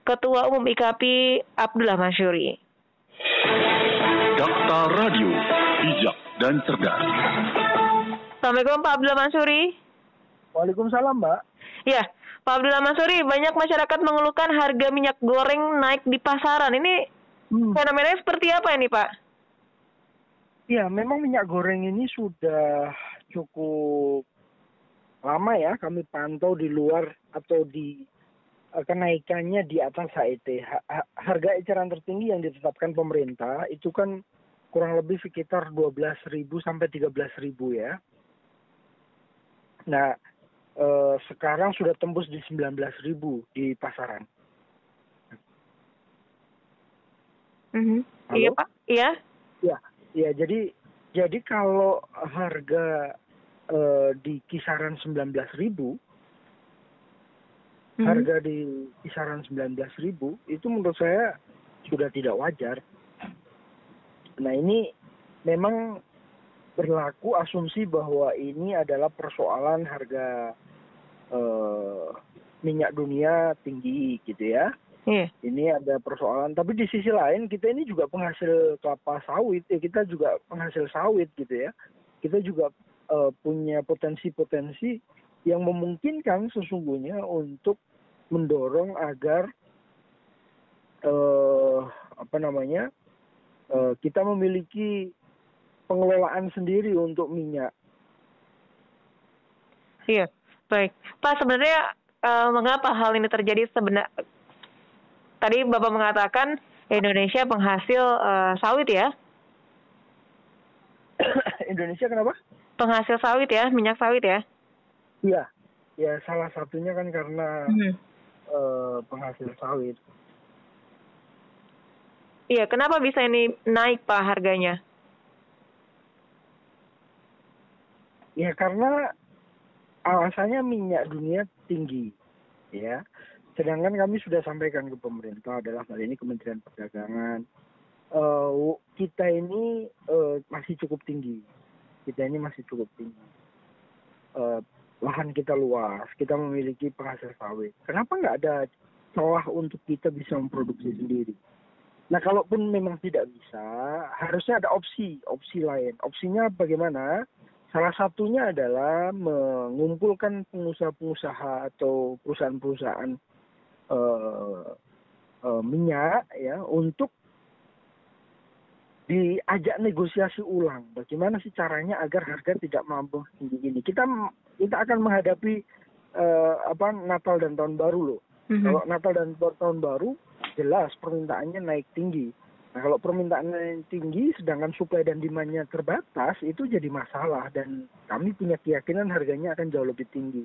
Ketua Umum IKAPI Abdullah Masyuri. Dakta Radio, bijak dan cerdas. Assalamualaikum Pak Abdullah Masyuri. Waalaikumsalam, Mbak. Ya, Pak Abdullah Masyuri, banyak masyarakat mengeluhkan harga minyak goreng naik di pasaran. Ini fenomenanya seperti apa ini, Pak? Ya, memang minyak goreng ini sudah cukup lama ya kami pantau di luar atau di kenaikannya di atas HET. Harga eceran tertinggi yang ditetapkan pemerintah itu kan kurang lebih sekitar 12.000 sampai 13.000 ya. Nah, sekarang sudah tembus di 19.000 di pasaran. Iya, Pak. Iya. Ya, jadi kalau harga di kisaran 19.000, harga di kisaran 19.000 itu menurut saya sudah tidak wajar. Nah, ini memang berlaku asumsi bahwa ini adalah persoalan harga minyak dunia tinggi gitu ya. Ini ada persoalan, tapi di sisi lain kita ini juga penghasil kelapa sawit, kita juga penghasil sawit gitu ya. Kita juga punya potensi-potensi yang memungkinkan sesungguhnya untuk mendorong agar kita memiliki pengelolaan sendiri untuk minyak. Iya, baik. Pak, sebenarnya mengapa hal ini terjadi sebenarnya? Tadi Bapak mengatakan Indonesia penghasil sawit ya? Indonesia kenapa? Penghasil sawit ya, minyak sawit ya? Iya, ya salah satunya kan karena penghasil sawit. Iya, kenapa bisa ini naik Pak harganya? Ya karena alasannya minyak dunia tinggi, ya. Sedangkan kami sudah sampaikan ke pemerintah adalah hal ini Kementerian Perdagangan. Kita ini masih cukup tinggi. Lahan kita luas, kita memiliki penghasil sawit. Kenapa nggak ada celah untuk kita bisa memproduksi sendiri? Nah, kalaupun memang tidak bisa, harusnya ada opsi lain. Opsinya bagaimana? Salah satunya adalah mengumpulkan pengusaha-pengusaha atau perusahaan-perusahaan minyak ya untuk diajak negosiasi ulang. Bagaimana sih caranya agar harga tidak melambung tinggi ini? Kita akan menghadapi Natal dan Tahun Baru loh. Kalau Natal dan Tahun Baru jelas permintaannya naik tinggi. Nah, kalau permintaannya tinggi sedangkan supply dan demand-nya terbatas, itu jadi masalah dan kami punya keyakinan harganya akan jauh lebih tinggi.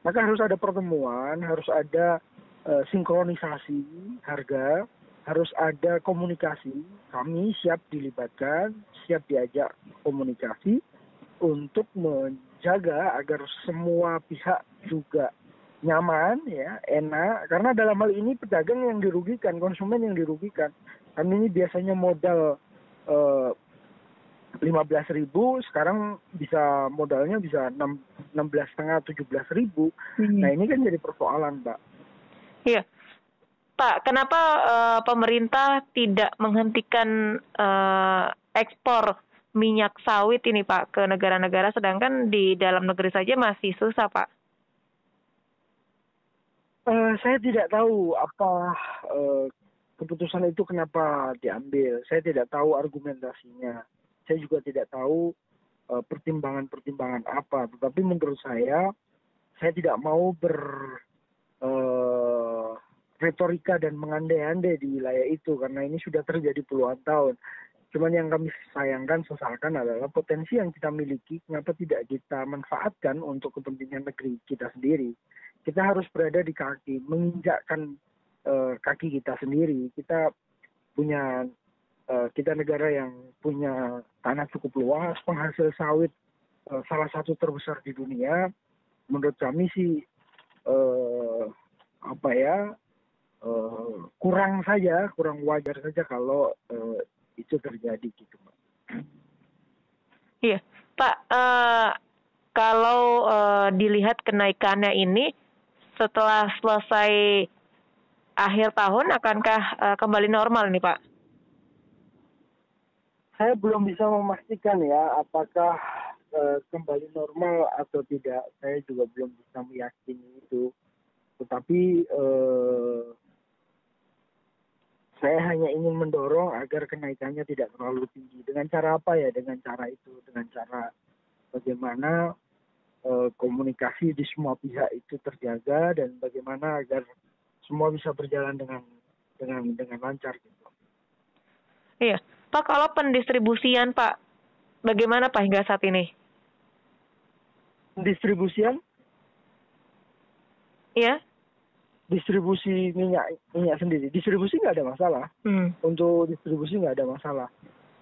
Maka harus ada pertemuan, harus ada sinkronisasi harga, harus ada komunikasi. Kami siap dilibatkan, siap diajak komunikasi untuk menjaga agar semua pihak juga nyaman, ya, enak. Karena dalam hal ini pedagang yang dirugikan, konsumen yang dirugikan. Kami ini biasanya modal 15.000, sekarang modalnya bisa 16.500, 17.000. Nah, ini kan jadi persoalan, Mbak. Iya, Pak. Kenapa pemerintah tidak menghentikan ekspor minyak sawit ini, Pak, ke negara-negara, sedangkan di dalam negeri saja masih susah, Pak? Saya tidak tahu apa keputusan itu kenapa diambil. Saya tidak tahu argumentasinya. Saya juga tidak tahu pertimbangan-pertimbangan apa. Tetapi menurut saya tidak mau retorika dan mengandai-andai di wilayah itu karena ini sudah terjadi puluhan tahun. Cuman yang kami sayangkan, sesalkan adalah potensi yang kita miliki, kenapa tidak kita manfaatkan untuk kepentingan negeri kita sendiri. Kita harus berada di kaki, menginjakkan kaki kita sendiri. Kita negara yang punya tanah cukup luas, penghasil sawit salah satu terbesar di dunia. Menurut kami sih kurang wajar saja kalau itu terjadi gitu, Pak. Iya, Pak. Kalau dilihat kenaikannya ini setelah selesai akhir tahun akankah kembali normal nih Pak? Saya belum bisa memastikan ya apakah kembali normal atau tidak. Saya juga belum bisa meyakini itu. Tetapi saya hanya ingin mendorong agar kenaikannya tidak terlalu tinggi. Dengan cara apa ya? Dengan cara itu, dengan cara bagaimana komunikasi di semua pihak itu terjaga dan bagaimana agar semua bisa berjalan dengan lancar gitu. Iya, Pak, kalau pendistribusian Pak, bagaimana Pak hingga saat ini? Distribusian? Iya. Distribusi minyak sendiri. Distribusi nggak ada masalah. Untuk distribusi nggak ada masalah.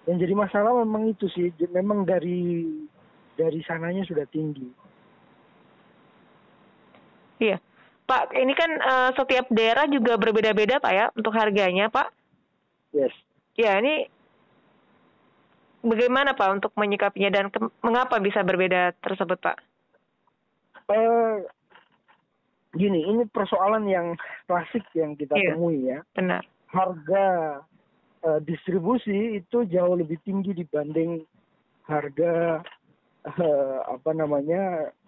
Yang jadi masalah memang itu sih, memang dari sananya sudah tinggi. Iya, Pak, ini kan setiap daerah juga berbeda-beda Pak ya untuk harganya Pak. Yes. Ya, ini bagaimana Pak untuk menyikapinya dan mengapa bisa berbeda tersebut Pak? Gini, ini persoalan yang klasik yang kita temui ya. Benar. Harga distribusi itu jauh lebih tinggi dibanding harga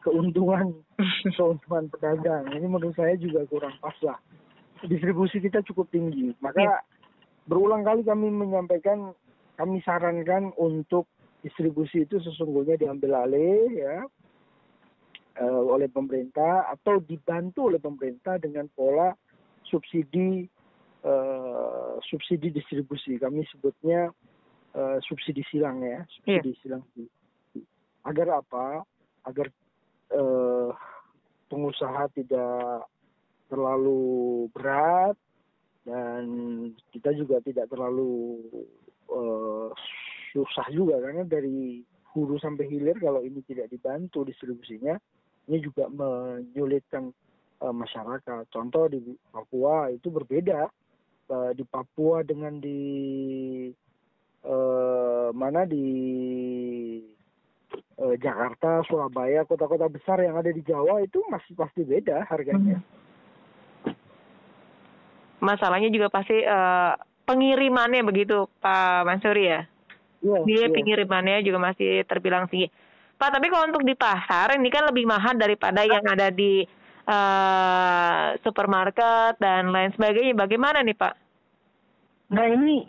keuntungan pedagang. Ini menurut saya juga kurang pas lah. Distribusi kita cukup tinggi. Maka berulang kali kami menyampaikan, kami sarankan untuk distribusi itu sesungguhnya diambil alih ya oleh pemerintah atau dibantu oleh pemerintah dengan pola subsidi distribusi. Kami sebutnya subsidi silang ya, subsidi silang. Agar apa? Agar pengusaha tidak terlalu berat dan kita juga tidak terlalu susah juga, karena dari hulu sampai hilir kalau ini tidak dibantu distribusinya, ini juga menyulitkan masyarakat. Contoh di Papua itu berbeda. Di Papua dengan di Jakarta, Surabaya, kota-kota besar yang ada di Jawa itu masih pasti beda harganya. Masalahnya juga pasti pengirimannya begitu Pak Mansuri ya? Iya, pengirimannya juga masih terbilang tinggi. Pak, tapi kalau untuk di pasar ini kan lebih mahal daripada yang ada di supermarket dan lain sebagainya. Bagaimana nih Pak? Nah ini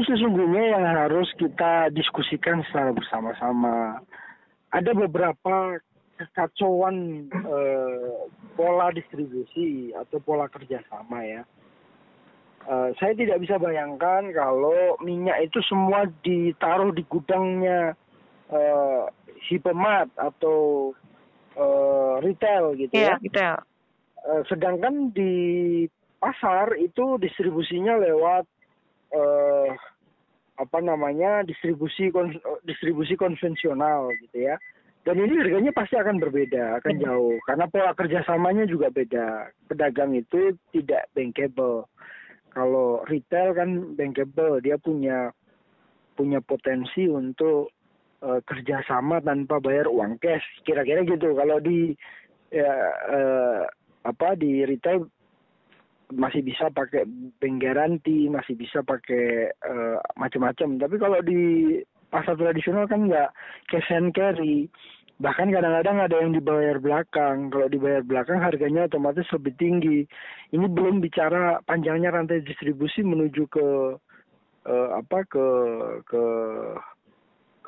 sesungguhnya yang harus kita diskusikan secara bersama-sama. Ada beberapa kekacauan pola distribusi atau pola kerjasama ya. Saya tidak bisa bayangkan kalau minyak itu semua ditaruh di gudangnya hipermart atau retail gitu ya. Retail. Sedangkan di pasar itu distribusinya lewat distribusi konvensional gitu ya. Dan ini harganya pasti akan berbeda, akan jauh karena pola kerjasamanya juga beda. Pedagang itu tidak bankable. Kalau retail kan bankable, dia punya potensi untuk kerjasama tanpa bayar uang cash, kira-kira gitu. Kalau di di retail masih bisa pakai bank garanti, masih bisa pakai macam-macam. Tapi kalau di pasar tradisional kan nggak cash and carry. Bahkan kadang-kadang ada yang dibayar belakang. Kalau dibayar belakang harganya otomatis lebih tinggi. Ini belum bicara panjangnya rantai distribusi menuju ke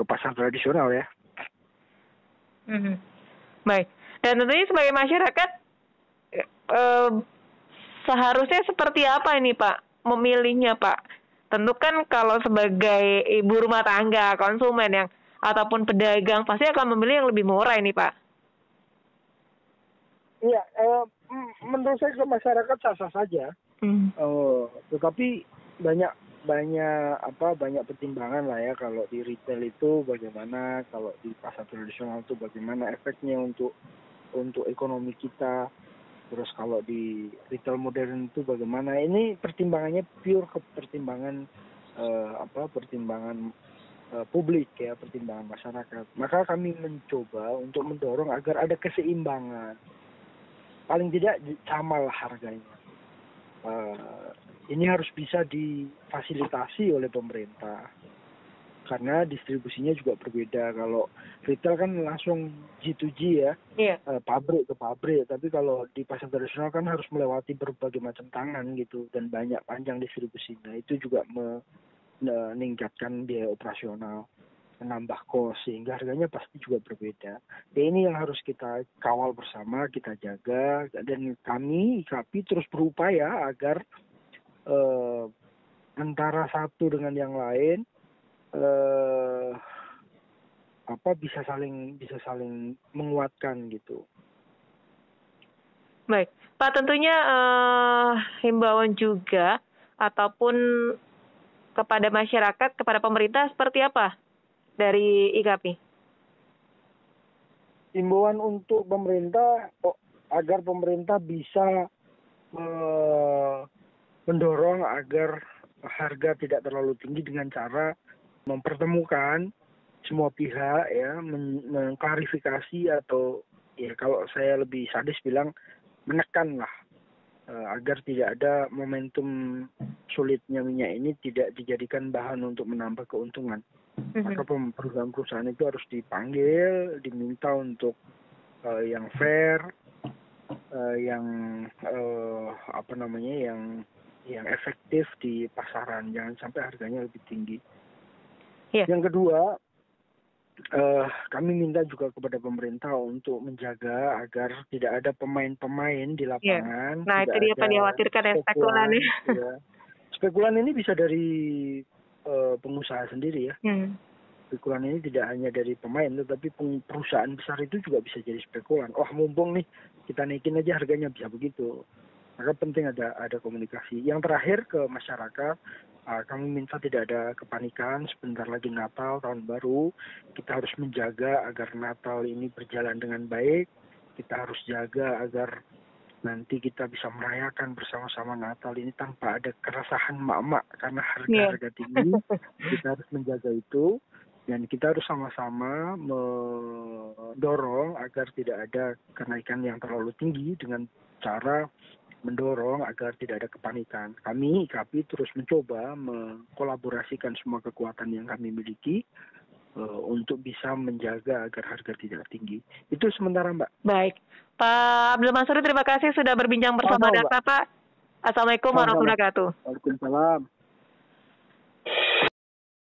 pasar tradisional ya. Baik. Dan tentunya sebagai masyarakat seharusnya seperti apa ini Pak memilihnya Pak? Tentu kan kalau sebagai ibu rumah tangga, konsumen yang ataupun pedagang pasti akan memilih yang lebih murah ini Pak. Iya, menurut saya ke masyarakat sah-sah saja. Tetapi banyak pertimbangan lah ya. Kalau di retail itu bagaimana, kalau di pasar tradisional itu bagaimana efeknya untuk ekonomi kita. Terus kalau di retail modern itu bagaimana? Ini pertimbangannya pure ke pertimbangan publik ya, pertimbangan masyarakat. Maka kami mencoba untuk mendorong agar ada keseimbangan. Paling tidak sama lah harganya. ini harus bisa difasilitasi oleh pemerintah karena distribusinya juga berbeda. Kalau retail kan langsung G2G ya, pabrik ke pabrik. Tapi kalau di pasar tradisional kan harus melewati berbagai macam tangan gitu dan banyak panjang distribusinya. Itu juga meningkatkan biaya operasional, menambah kos sehingga harganya pasti juga berbeda. Ini yang harus kita kawal bersama, kita jaga, dan kami IKAPI terus berupaya agar antara satu dengan yang lain bisa saling menguatkan gitu. Baik, Pak, tentunya himbauan juga ataupun kepada masyarakat, kepada pemerintah seperti apa dari IKAPI? Himbauan untuk pemerintah agar pemerintah bisa mendorong agar harga tidak terlalu tinggi dengan cara mempertemukan semua pihak ya, mengklarifikasi atau ya kalau saya lebih sadis bilang menekan lah agar tidak ada momentum sulitnya minyak ini tidak dijadikan bahan untuk menambah keuntungan. Maka perusahaan-perusahaan itu harus dipanggil, diminta untuk yang fair, yang efektif di pasaran, jangan sampai harganya lebih tinggi. Yang kedua, kami minta juga kepada pemerintah untuk menjaga agar tidak ada pemain-pemain di lapangan. Nah, itu dia Pak, dikhawatirkan ya, spekulan. Spekulan ini bisa dari pengusaha sendiri ya. Spekulan ini tidak hanya dari pemain, tetapi perusahaan besar itu juga bisa jadi spekulan. Mumpung nih kita naikin aja harganya, bisa begitu. Maka penting ada komunikasi. Yang terakhir ke masyarakat, kami minta tidak ada kepanikan. Sebentar lagi Natal, tahun baru. Kita harus menjaga agar Natal ini berjalan dengan baik. Kita harus jaga agar nanti kita bisa merayakan bersama-sama Natal ini tanpa ada keresahan mak-mak karena harga-harga tinggi. Kita harus menjaga itu. Dan kita harus sama-sama mendorong agar tidak ada kenaikan yang terlalu tinggi dengan cara mendorong agar tidak ada kepanikan. Kami IKAPI terus mencoba mengkolaborasikan semua kekuatan yang kami miliki untuk bisa menjaga agar harga tidak tinggi. Itu sementara, Mbak. Baik. Pak Abdul Mansuri, terima kasih sudah berbincang bersama Data, Pak. Assalamualaikum warahmatullahi wabarakatuh. Waalaikumsalam.